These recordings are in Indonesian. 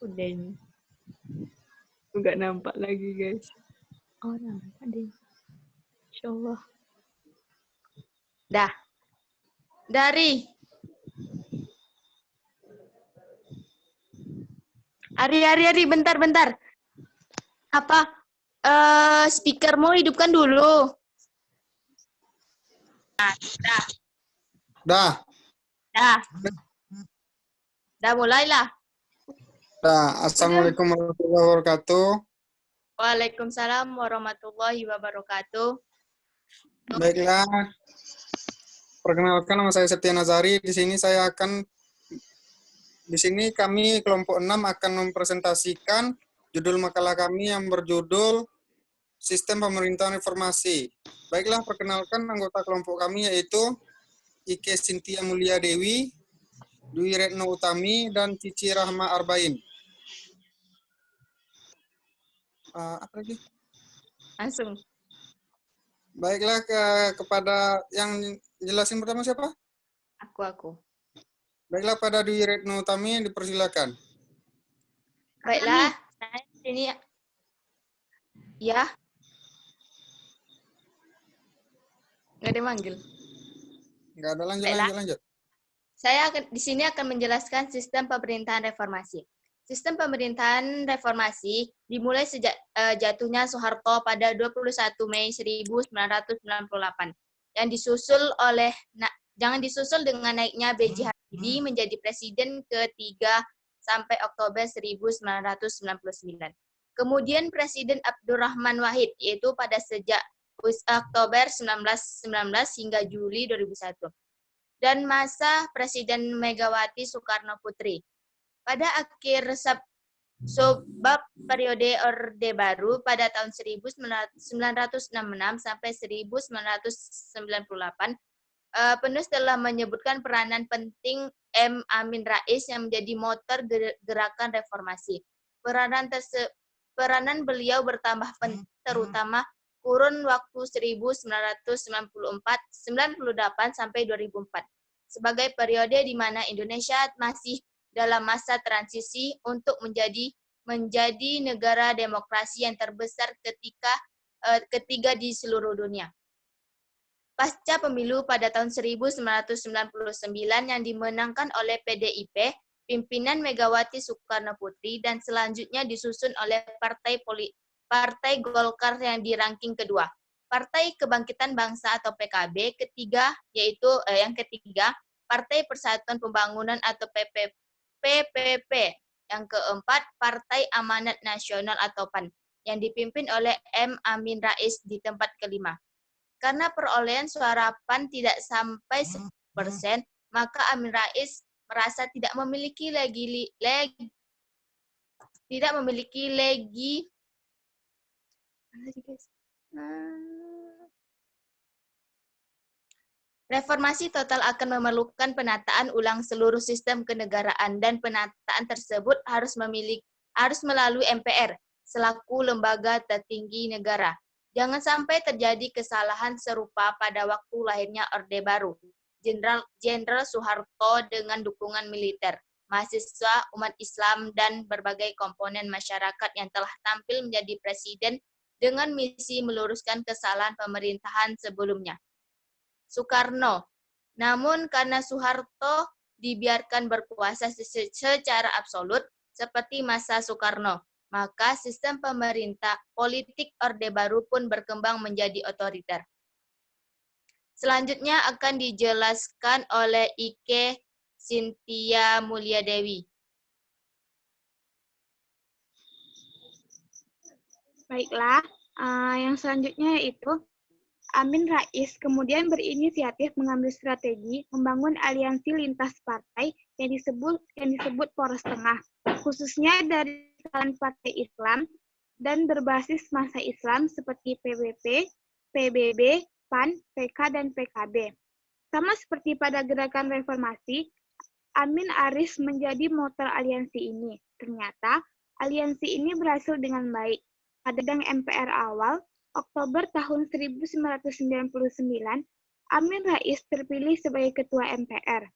Udah ini. Nggak nampak lagi, guys. Oh, nampak deh. Insyaallah. Dah. Dari. Ari, bentar. Apa? Speakermu hidupkan dulu. Dah. Dah mulailah. Dah. Assalamualaikum warahmatullahi wabarakatuh. Waalaikumsalam warahmatullahi wabarakatuh. Baiklah. Perkenalkan, nama saya Septia Nazari. Di sini kami kelompok 6 akan mempresentasikan judul makalah kami yang berjudul Sistem Pemerintahan Reformasi. Baiklah, perkenalkan anggota kelompok kami yaitu Ike Sintia Mulia Dewi, Dwi Retno Utami, dan Cici Rahma Arbain. Apa lagi? Langsung. Baiklah, kepada yang jelasin pertama siapa? Aku. Baiklah, pada Dwi Retno Utami dipersilakan. Baiklah, saya ini ya. Nggak ada manggil. Nggak ada, lanjut. Saya di sini akan menjelaskan sistem pemerintahan reformasi. Sistem pemerintahan reformasi dimulai sejak jatuhnya Soeharto pada 21 Mei 1998 yang disusul dengan naiknya B.J. Habibie menjadi presiden ketiga sampai Oktober 1999. Kemudian Presiden Abdurrahman Wahid yaitu pada sejak Oktober 1919 hingga Juli 2001. Dan masa Presiden Megawati Soekarno Putri. Pada akhir sebab periode Orde Baru pada tahun 1966 sampai 1998, penulis telah menyebutkan peranan penting M. Amin Rais yang menjadi motor gerakan reformasi. Peranan beliau bertambah penting terutama kurun waktu 1998 sampai 2004 sebagai periode di mana Indonesia masih dalam masa transisi untuk menjadi negara demokrasi yang terbesar ketiga di seluruh dunia. Pasca pemilu pada tahun 1999 yang dimenangkan oleh PDIP, pimpinan Megawati Soekarno Putri dan selanjutnya disusun oleh Partai Golkar yang di ranking kedua. Partai Kebangkitan Bangsa atau PKB yang ketiga, Partai Persatuan Pembangunan atau PPP. Yang keempat, Partai Amanat Nasional atau PAN yang dipimpin oleh M. Amin Rais di tempat kelima. Karena perolehan suara PAN tidak sampai 10%, maka Amin Rais merasa tidak memiliki reformasi total akan memerlukan penataan ulang seluruh sistem kenegaraan dan penataan tersebut harus melalui MPR selaku lembaga tertinggi negara. Jangan sampai terjadi kesalahan serupa pada waktu lahirnya Orde Baru. Jenderal Soeharto dengan dukungan militer, mahasiswa, umat Islam, dan berbagai komponen masyarakat yang telah tampil menjadi presiden dengan misi meluruskan kesalahan pemerintahan sebelumnya. Soekarno. Namun karena Soeharto dibiarkan berkuasa secara absolut seperti masa Soekarno, maka sistem pemerintah politik Orde Baru pun berkembang menjadi otoriter. Selanjutnya akan dijelaskan oleh Ike Sintia Mulia Dewi. Baiklah, yang selanjutnya yaitu Amin Rais kemudian berinisiatif mengambil strategi membangun aliansi lintas partai yang disebut Poros Tengah, khususnya dari kalangan partai Islam dan berbasis massa Islam seperti PBB, PBB, PAN, PK, dan PKB. Sama seperti pada gerakan reformasi, Amin Rais menjadi motor aliansi ini. Ternyata, aliansi ini berhasil dengan baik. Pada sidang MPR awal, Oktober tahun 1999, Amin Rais terpilih sebagai Ketua MPR.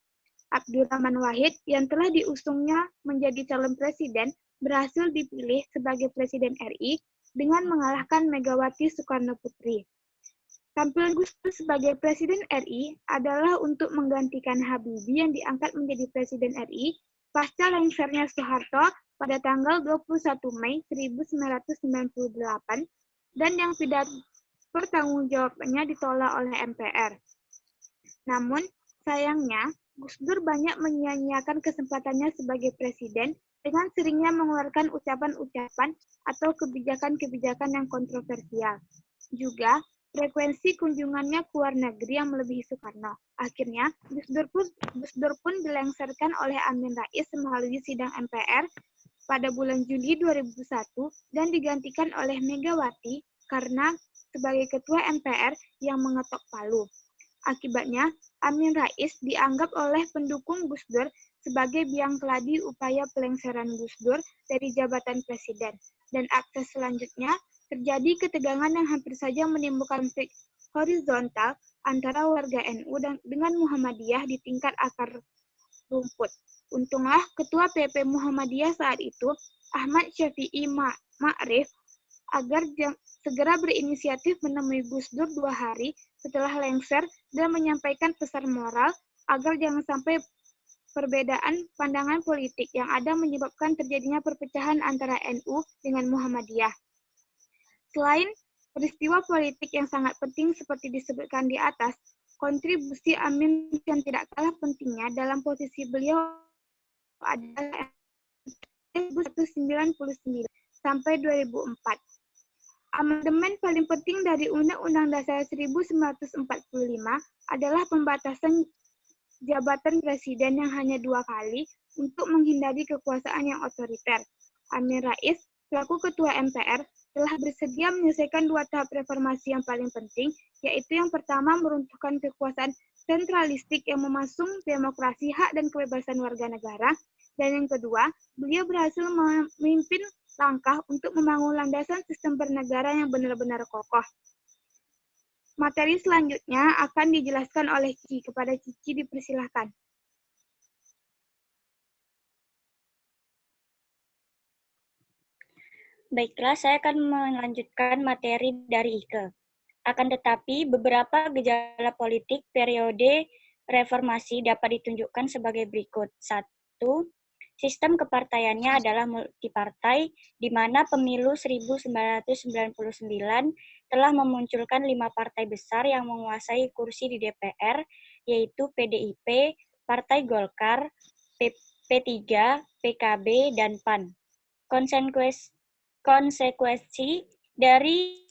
Abdurrahman Wahid yang telah diusungnya menjadi calon presiden berhasil dipilih sebagai Presiden RI dengan mengalahkan Megawati Soekarno Putri. Tampil Gus Dur sebagai Presiden RI adalah untuk menggantikan Habibie yang diangkat menjadi Presiden RI pasca lengsernya Soeharto pada tanggal 21 Mei 1998 dan yang tidak pertanggungjawabannya ditolak oleh MPR. Namun, sayangnya, Gus Dur banyak menyia-nyiakan kesempatannya sebagai presiden dengan seringnya mengeluarkan ucapan-ucapan atau kebijakan-kebijakan yang kontroversial. Juga, frekuensi kunjungannya ke luar negeri yang melebihi Soekarno. Akhirnya, Gus Dur pun dilengsarkan oleh Amin Rais melalui sidang MPR pada bulan Juli 2001 dan digantikan oleh Megawati karena sebagai ketua MPR yang mengetok palu. Akibatnya, Amin Rais dianggap oleh pendukung Gus Dur sebagai biang keladi upaya pelengseran Gus Dur dari jabatan presiden. Dan akses selanjutnya, terjadi ketegangan yang hampir saja menimbulkan konflik horizontal antara warga NU dengan Muhammadiyah di tingkat akar rumput. Untunglah Ketua PP Muhammadiyah saat itu, Ahmad Syafi'i Ma'rif, agar segera berinisiatif menemui Gus Dur 2 hari setelah lengser dan menyampaikan pesan moral agar jangan sampai perbedaan pandangan politik yang ada menyebabkan terjadinya perpecahan antara NU dengan Muhammadiyah. Selain peristiwa politik yang sangat penting seperti disebutkan di atas, kontribusi Amin yang tidak kalah pentingnya dalam posisi beliau adalah 1999 sampai 2004. Amandemen paling penting dari Undang-Undang Dasar 1945 adalah pembatasan jabatan presiden yang hanya 2 kali untuk menghindari kekuasaan yang otoriter. Amin Rais, selaku Ketua MPR, telah bersedia menyelesaikan 2 tahap reformasi yang paling penting, yaitu yang pertama meruntuhkan kekuasaan sentralistik yang memasung demokrasi, hak, dan kebebasan warga negara, dan yang kedua, beliau berhasil memimpin langkah untuk membangun landasan sistem bernegara yang benar-benar kokoh. Materi selanjutnya akan dijelaskan oleh Cici. Kepada Cici dipersilahkan. Baiklah, saya akan melanjutkan materi dari Ike. Akan tetapi, beberapa gejala politik periode reformasi dapat ditunjukkan sebagai berikut. 1. Sistem kepartaiannya adalah multipartai, di mana pemilu 1999 telah memunculkan 5 partai besar yang menguasai kursi di DPR, yaitu PDIP, Partai Golkar, P3, PKB, dan PAN. Konsekuensi dari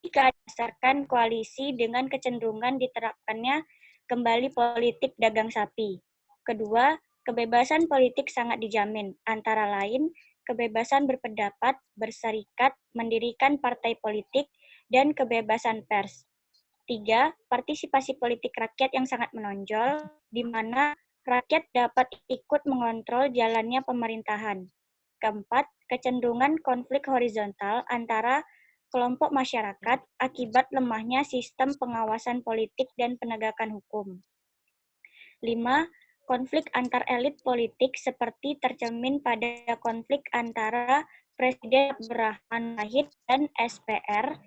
berdasarkan koalisi dengan kecenderungan diterapkannya kembali politik dagang sapi. Kedua, kebebasan politik sangat dijamin, antara lain kebebasan berpendapat, berserikat, mendirikan partai politik, dan kebebasan pers. 3. Partisipasi politik rakyat yang sangat menonjol, di mana rakyat dapat ikut mengontrol jalannya pemerintahan. Keempat, kecenderungan konflik horizontal antara kelompok masyarakat akibat lemahnya sistem pengawasan politik dan penegakan hukum. 5. Konflik antar elit politik seperti tercermin pada konflik antara Presiden Abdurrahman Wahid dan SPR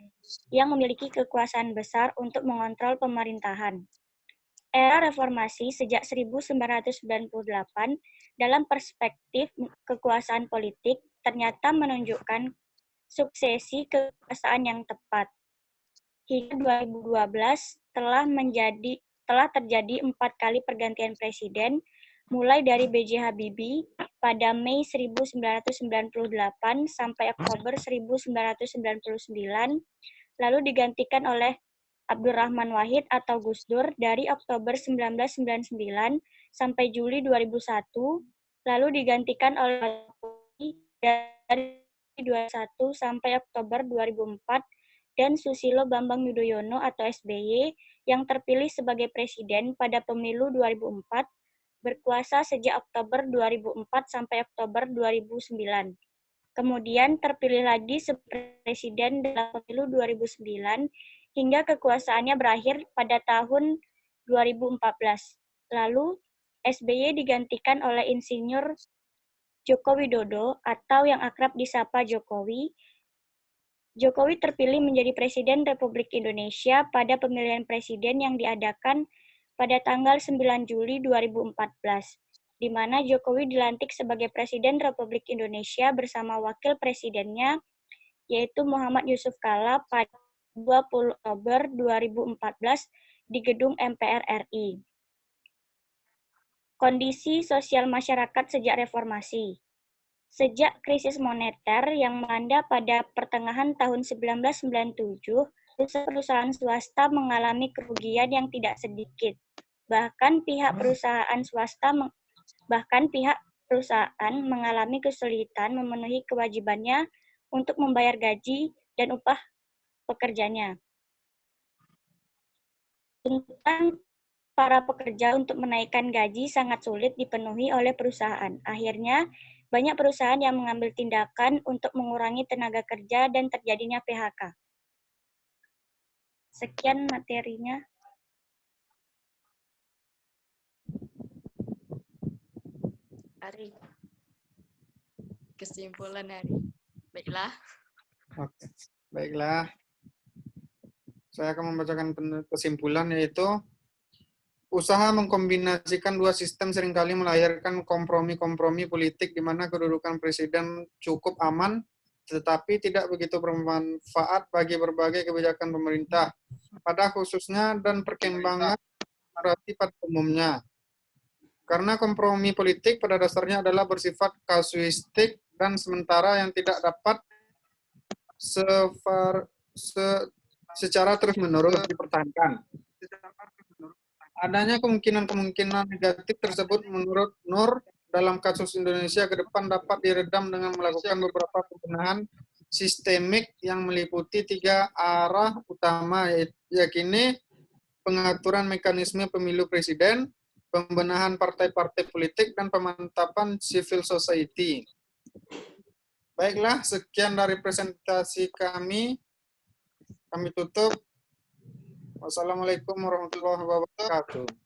yang memiliki kekuasaan besar untuk mengontrol pemerintahan. Era reformasi sejak 1998 dalam perspektif kekuasaan politik ternyata menunjukkan suksesi kekuasaan yang tepat. Hingga 2012 telah terjadi 4 kali pergantian presiden, mulai dari B.J. Habibie pada Mei 1998 sampai Oktober 1999, lalu digantikan oleh Abdurrahman Wahid atau Gus Dur dari Oktober 1999 sampai Juli 2001, lalu digantikan oleh dari 2021 sampai Oktober 2004, dan Susilo Bambang Yudhoyono atau SBY yang terpilih sebagai presiden pada pemilu 2004, berkuasa sejak Oktober 2004 sampai Oktober 2009. Kemudian terpilih lagi sebagai presiden dalam pemilu 2009 hingga kekuasaannya berakhir pada tahun 2014. Lalu SBY digantikan oleh Insinyur Joko Widodo atau yang akrab disapa Jokowi. Jokowi terpilih menjadi Presiden Republik Indonesia pada pemilihan presiden yang diadakan pada tanggal 9 Juli 2014, di mana Jokowi dilantik sebagai Presiden Republik Indonesia bersama Wakil Presidennya, yaitu Muhammad Yusuf Kalla pada 20 Oktober 2014 di Gedung MPR RI. Kondisi sosial masyarakat sejak reformasi. Sejak krisis moneter yang melanda pada pertengahan tahun 1997, perusahaan swasta mengalami kerugian yang tidak sedikit. Bahkan pihak perusahaan mengalami kesulitan memenuhi kewajibannya untuk membayar gaji dan upah pekerjanya. Tuntutan para pekerja untuk menaikkan gaji sangat sulit dipenuhi oleh perusahaan. Akhirnya, banyak perusahaan yang mengambil tindakan untuk mengurangi tenaga kerja dan terjadinya PHK. Sekian materinya. Ari. Kesimpulan Ari. Baiklah. Oke, baiklah. Saya akan membacakan kesimpulan, yaitu usaha mengkombinasikan dua sistem seringkali melahirkan kompromi-kompromi politik di mana kedudukan presiden cukup aman, tetapi tidak begitu bermanfaat bagi berbagai kebijakan pemerintah, pada khususnya dan perkembangan demokrasi pada umumnya. Karena kompromi politik pada dasarnya adalah bersifat kasuistik dan sementara yang tidak dapat secara terus-menerus dipertahankan. Adanya kemungkinan-kemungkinan negatif tersebut menurut Nur dalam kasus Indonesia ke depan dapat diredam dengan melakukan beberapa pembenahan sistemik yang meliputi 3 arah utama, yakni pengaturan mekanisme pemilu presiden, pembenahan partai-partai politik, dan pemantapan civil society. Baiklah, sekian dari presentasi kami. Kami tutup. Wassalamualaikum warahmatullahi wabarakatuh.